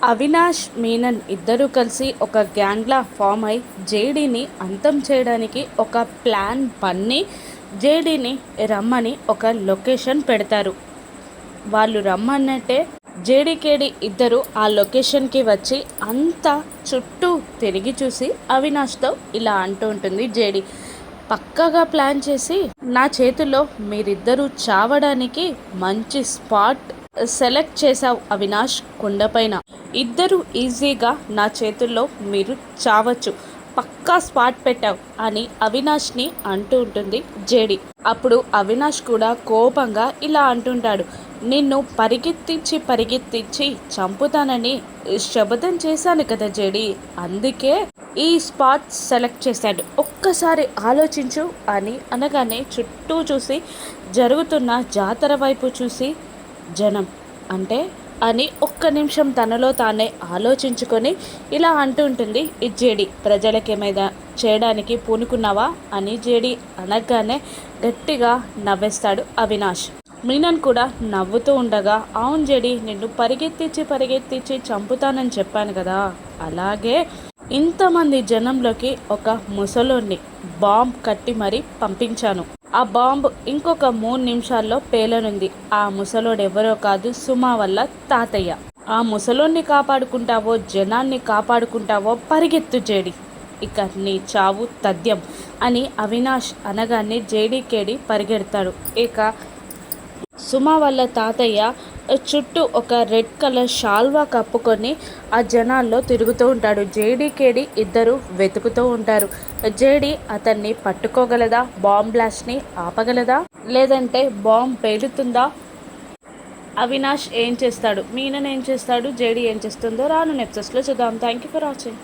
అవినాష్ మీనన్ ఇద్దరూ కలిసి ఒక గ్యాంగ్లా ఫామ్ అయి జేడీని అంతం చేయడానికి ఒక ప్లాన్ పన్ని జేడీని రమ్మని ఒక లొకేషన్ పెడతారు. వాళ్ళు రమ్మన్నట్టే జేడీకేడి ఇద్దరు ఆ లొకేషన్కి వచ్చి అంతా చుట్టూ తిరిగి చూసి అవినాష్తో ఇలా అంటూ ఉంటుంది జేడీ. పక్కగా ప్లాన్ చేసి నా చేతుల్లో మీరిద్దరూ చావడానికి మంచి స్పాట్ సెలెక్ట్ చేశావు అవినాష్. కొండపైన ఇద్దరు ఈజీగా నా చేతుల్లో మీరు చావచ్చు, పక్కా స్పాట్ పెట్టావు అని అవినాష్ని అంటూ ఉంటుంది జేడి. అప్పుడు అవినాష్ కూడా కోపంగా ఇలా అంటుంటాడు, నిన్ను పరిగెత్తించి చంపుతానని శపథం చేశాను కదా జేడి, అందుకే ఈ స్పాట్ సెలెక్ట్ చేశాడు, ఒక్కసారి ఆలోచించు అని అనగానే చుట్టూ చూసి జరుగుతున్న జాతర వైపు చూసి జనం అంటే అని ఒక్క నిమిషం తనలో తానే ఆలోచించుకొని ఇలా అంటూ ఉంటుంది ఈ జేడి. ప్రజలకేమైనా చేయడానికి పూనుకున్నావా అని జేడి అనగానే గట్టిగా నవ్వేస్తాడు అవినాష్. మీనన్ కూడా నవ్వుతూ ఉండగా, అవును జేడి, నిన్ను పరిగెత్తించి చంపుతానని చెప్పాను కదా, అలాగే ఇంతమంది జనంలోకి ఒక ముసలోన్ని బాంబ్ కట్టి మరీ పంపించాను. ఆ బాంబ్ ఇంకొక 3 నిమిషాల్లో పేలనుంది. ఆ ముసలోడెవరో కాదు, సుమా వల్ల తాతయ్య. ఆ ముసలోన్ని కాపాడుకుంటావో జనాన్ని కాపాడుకుంటావో పరిగెత్తు జేడి, ఇక నీ చావు తథ్యం అని అవినాష్ అనగానే జేడీకేడి పరిగెడతాడు. ఇక సుమా వల్ల తాతయ్య చుట్టూ ఒక రెడ్ కలర్ షాల్వా కప్పుకొని ఆ జనాల్లో తిరుగుతూ ఉంటాడు. జేడీకేడి ఇద్దరు వెతుకుతూ ఉంటారు. జేడీ అతన్ని పట్టుకోగలదా, బాంబ్ బ్లాస్ట్ని ఆపగలదా, లేదంటే బాంబ్ పేలుతుందా, అవినాష్ ఏం చేస్తాడు, మీనన్ ఏం చేస్తాడు, జేడీ ఏం చేస్తుందో రాను ఎపిసోడ్స్లో చూద్దాం. Thank you for watching.